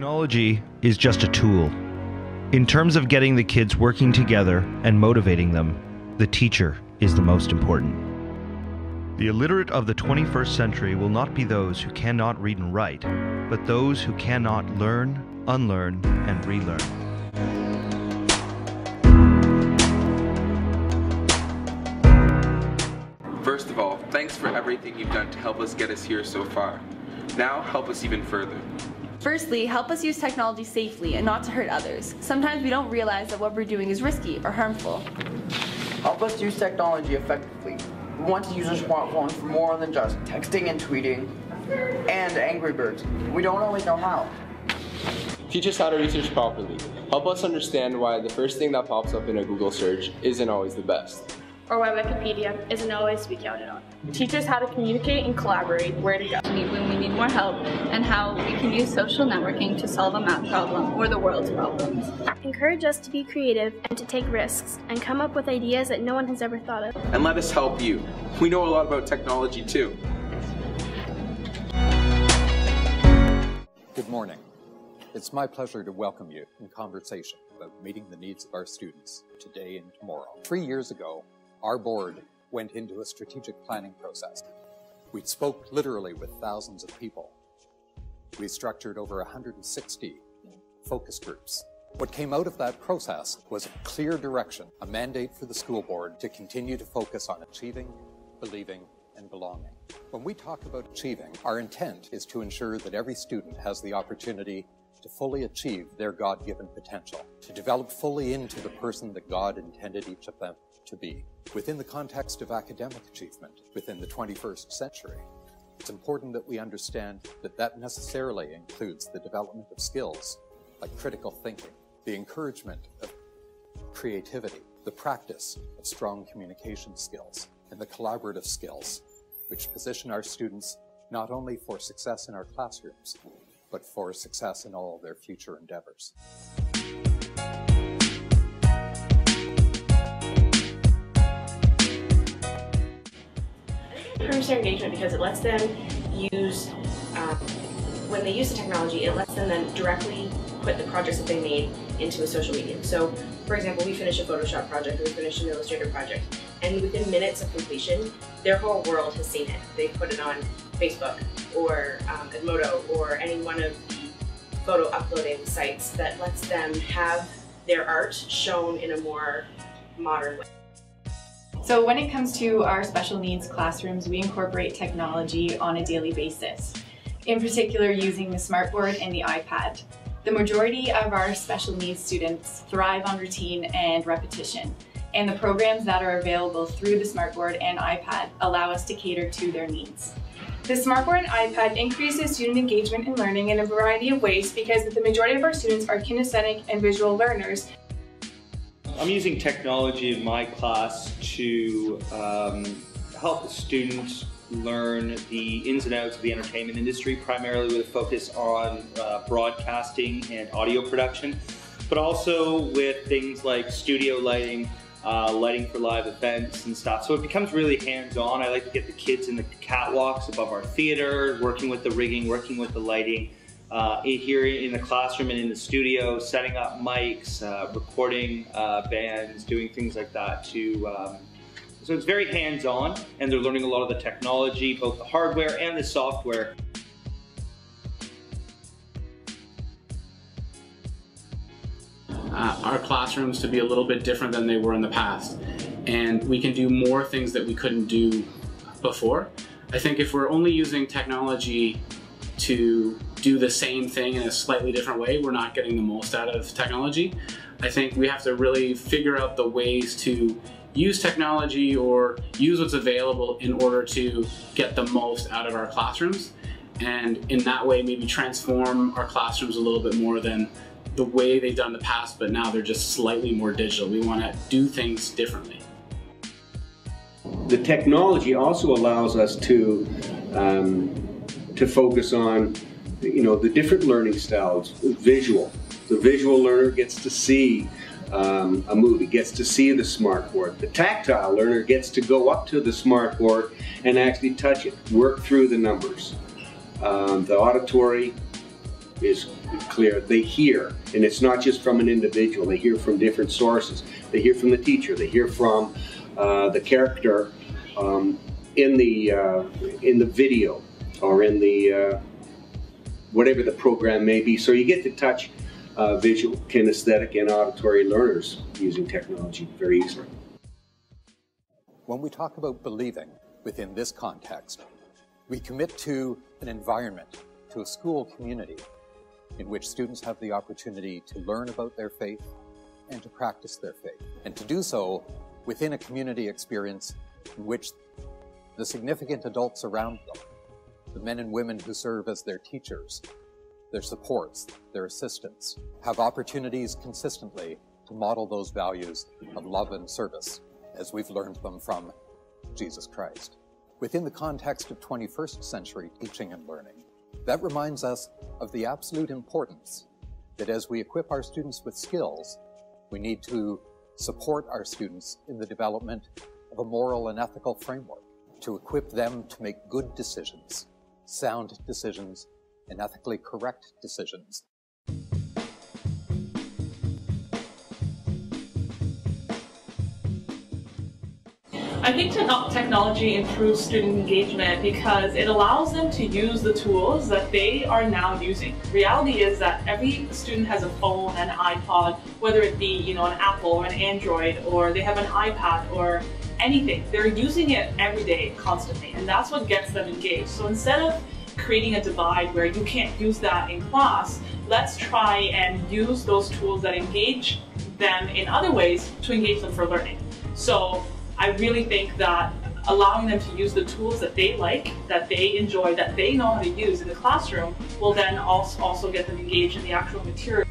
Technology is just a tool. In terms of getting the kids working together and motivating them, the teacher is the most important. The illiterate of the 21st century will not be those who cannot read and write, but those who cannot learn, unlearn, and relearn. First of all, thanks for everything you've done to help us get us here so far. Now, help us even further. Firstly, help us use technology safely and not to hurt others. Sometimes we don't realize that what we're doing is risky or harmful. Help us use technology effectively. We want to use our smartphones for more than just texting and tweeting and Angry Birds. We don't always know how. Teach us how to research properly. Help us understand why the first thing that pops up in a Google search isn't always the best. Or why Wikipedia isn't always to be counted on. Teach us how to communicate and collaborate, where to go. When we need more help, and how we can use social networking to solve a math problem or the world's problems. Encourage us to be creative and to take risks and come up with ideas that no one has ever thought of. And let us help you. We know a lot about technology too. Good morning. It's my pleasure to welcome you in conversation about meeting the needs of our students today and tomorrow. 3 years ago, our board went into a strategic planning process. We spoke literally with thousands of people. We structured over 160 focus groups. What came out of that process was a clear direction, a mandate for the school board to continue to focus on achieving, believing, and belonging. When we talk about achieving, our intent is to ensure that every student has the opportunity to fully achieve their God-given potential, to develop fully into the person that God intended each of them to be. Within the context of academic achievement within the 21st century, it's important that we understand that that necessarily includes the development of skills like critical thinking, the encouragement of creativity, the practice of strong communication skills, and the collaborative skills, which position our students not only for success in our classrooms, but for success in all their future endeavors. Improves their engagement because it lets them use, when they use the technology, it lets them then directly put the projects that they made into a social medium. So, for example, we finish a Photoshop project or we finish an Illustrator project, and within minutes of completion, their whole world has seen it. They put it on Facebook or Edmodo or any one of the photo uploading sites that lets them have their art shown in a more modern way. So when it comes to our special needs classrooms, we incorporate technology on a daily basis, in particular using the smartboard and the iPad. The majority of our special needs students thrive on routine and repetition, and the programs that are available through the smartboard and iPad allow us to cater to their needs. The smartboard and iPad increases student engagement and learning in a variety of ways because the majority of our students are kinesthetic and visual learners. I'm using technology in my class to help the students learn the ins and outs of the entertainment industry, primarily with a focus on broadcasting and audio production, but also with things like studio lighting, lighting for live events and stuff. So it becomes really hands-on. I like to get the kids in the catwalks above our theater, working with the rigging, working with the lighting, here in the classroom and in the studio, setting up mics, recording bands, doing things like that too. So it's very hands-on, and they're learning a lot of the technology, both the hardware and the software. Our classrooms to be a little bit different than they were in the past, and we can do more things that we couldn't do before. I think if we're only using technology to do the same thing in a slightly different way, we're not getting the most out of technology. I think we have to really figure out the ways to use technology or use what's available in order to get the most out of our classrooms, and in that way maybe transform our classrooms a little bit more than the way they've done in the past, but now they're just slightly more digital. We want to do things differently. The technology also allows us to focus on, the different learning styles. Visual. The visual learner gets to see a movie, gets to see the smartboard. The tactile learner gets to go up to the smartboard and actually touch it, work through the numbers. The auditory is clear. They hear, and it's not just from an individual. They hear from different sources. They hear from the teacher. They hear from the character in the video or in the whatever the program may be. So you get to touch visual, kinesthetic, and auditory learners using technology very easily. When we talk about believing within this context, we commit to an environment, to a school community in which students have the opportunity to learn about their faith and to practice their faith, and to do so within a community experience in which the significant adults around them, the men and women who serve as their teachers, their supports, their assistants, have opportunities consistently to model those values of love and service as we've learned them from Jesus Christ. Within the context of 21st century teaching and learning, that reminds us of the absolute importance that as we equip our students with skills, we need to support our students in the development of a moral and ethical framework to equip them to make good decisions, sound decisions, and ethically correct decisions. I think technology improves student engagement because it allows them to use the tools that they are now using. Reality is that every student has a phone and an iPod, whether it be an Apple or an Android, or they have an iPad or anything. They're using it every day, constantly, and that's what gets them engaged. So instead of creating a divide where you can't use that in class, let's try and use those tools that engage them in other ways to engage them for learning. So I really think that allowing them to use the tools that they like, that they enjoy, that they know how to use in the classroom will then also get them engaged in the actual material.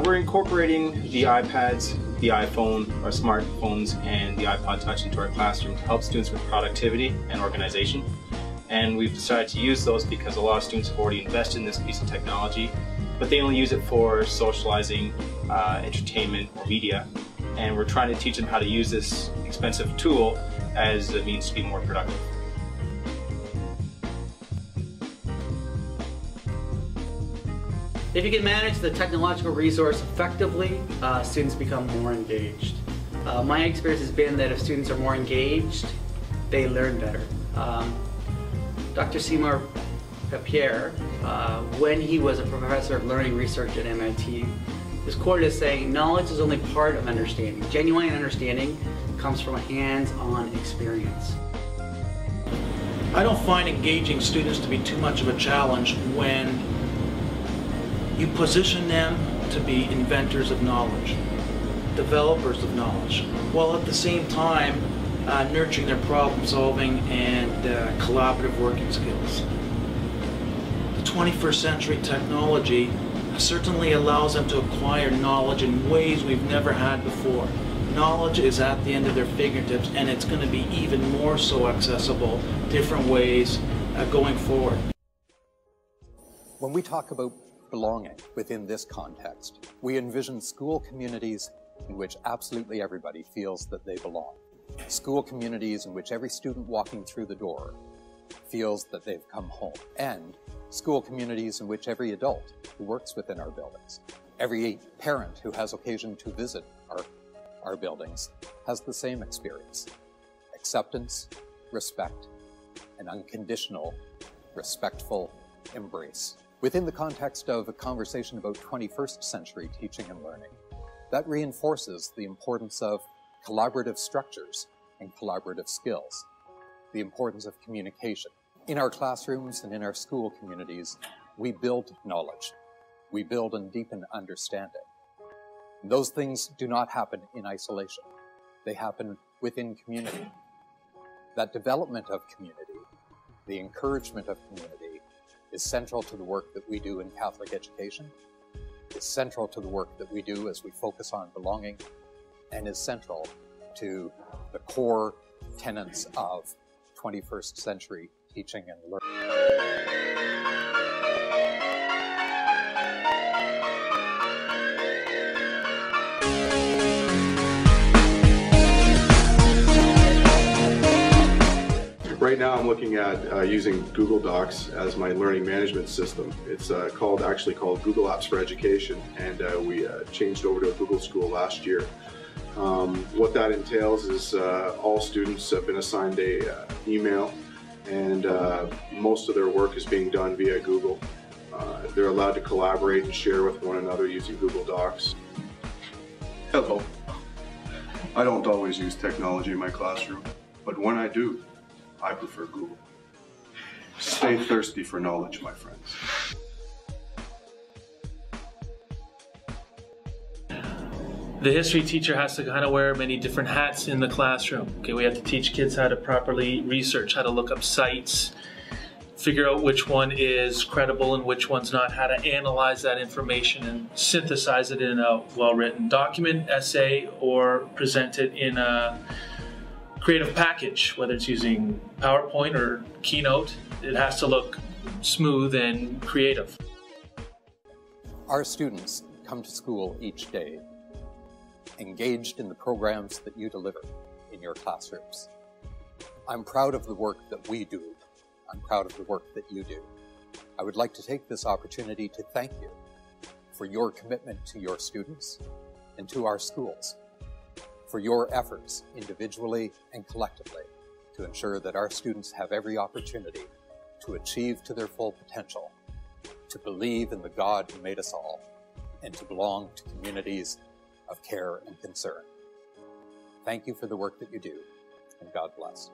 We're incorporating the iPads, the iPhone, our smartphones, and the iPod Touch into our classroom to help students with productivity and organization. And we've decided to use those because a lot of students have already invested in this piece of technology, but they only use it for socializing, entertainment, or media. And we're trying to teach them how to use this expensive tool as a means to be more productive. If you can manage the technological resource effectively, students become more engaged. My experience has been that if students are more engaged, they learn better. Dr. Seymour Papierre, when he was a professor of learning research at MIT, is quoted as saying, "Knowledge is only part of understanding. Genuine understanding comes from a hands-on experience." I don't find engaging students to be too much of a challenge when you position them to be inventors of knowledge, developers of knowledge, while at the same time nurturing their problem solving and collaborative working skills. The 21st century technology certainly allows them to acquire knowledge in ways we've never had before. Knowledge is at the end of their fingertips, and it's going to be even more so accessible, different ways going forward. When we talk about belonging within this context, we envision school communities in which absolutely everybody feels that they belong. School communities in which every student walking through the door feels that they've come home. And school communities in which every adult who works within our buildings, every parent who has occasion to visit our buildings has the same experience. Acceptance, respect, and unconditional, respectful embrace. Within the context of a conversation about 21st century teaching and learning, that reinforces the importance of collaborative structures and collaborative skills, the importance of communication. In our classrooms and in our school communities, we build knowledge. We build and deepen understanding. And those things do not happen in isolation. They happen within community. That development of community, the encouragement of community, is central to the work that we do in Catholic education, is central to the work that we do as we focus on belonging, and is central to the core tenets of 21st century teaching and learning. Right now I'm looking at using Google Docs as my learning management system. It's actually called Google Apps for Education, and we changed over to a Google School last year. What that entails is all students have been assigned a email, and most of their work is being done via Google. They're allowed to collaborate and share with one another using Google Docs. Hello. I don't always use technology in my classroom, but when I do, I prefer Google. Stay thirsty for knowledge, my friends. The history teacher has to kind of wear many different hats in the classroom. Okay, we have to teach kids how to properly research, how to look up sites, figure out which one is credible and which one's not, how to analyze that information and synthesize it in a well-written document, essay, or present it in a creative package, whether it's using PowerPoint or Keynote. It has to look smooth and creative. Our students come to school each day engaged in the programs that you deliver in your classrooms. I'm proud of the work that we do. I'm proud of the work that you do. I would like to take this opportunity to thank you for your commitment to your students and to our schools, for your efforts individually and collectively to ensure that our students have every opportunity to achieve to their full potential, to believe in the God who made us all, and to belong to communities of care and concern. Thank you for the work that you do, and God bless.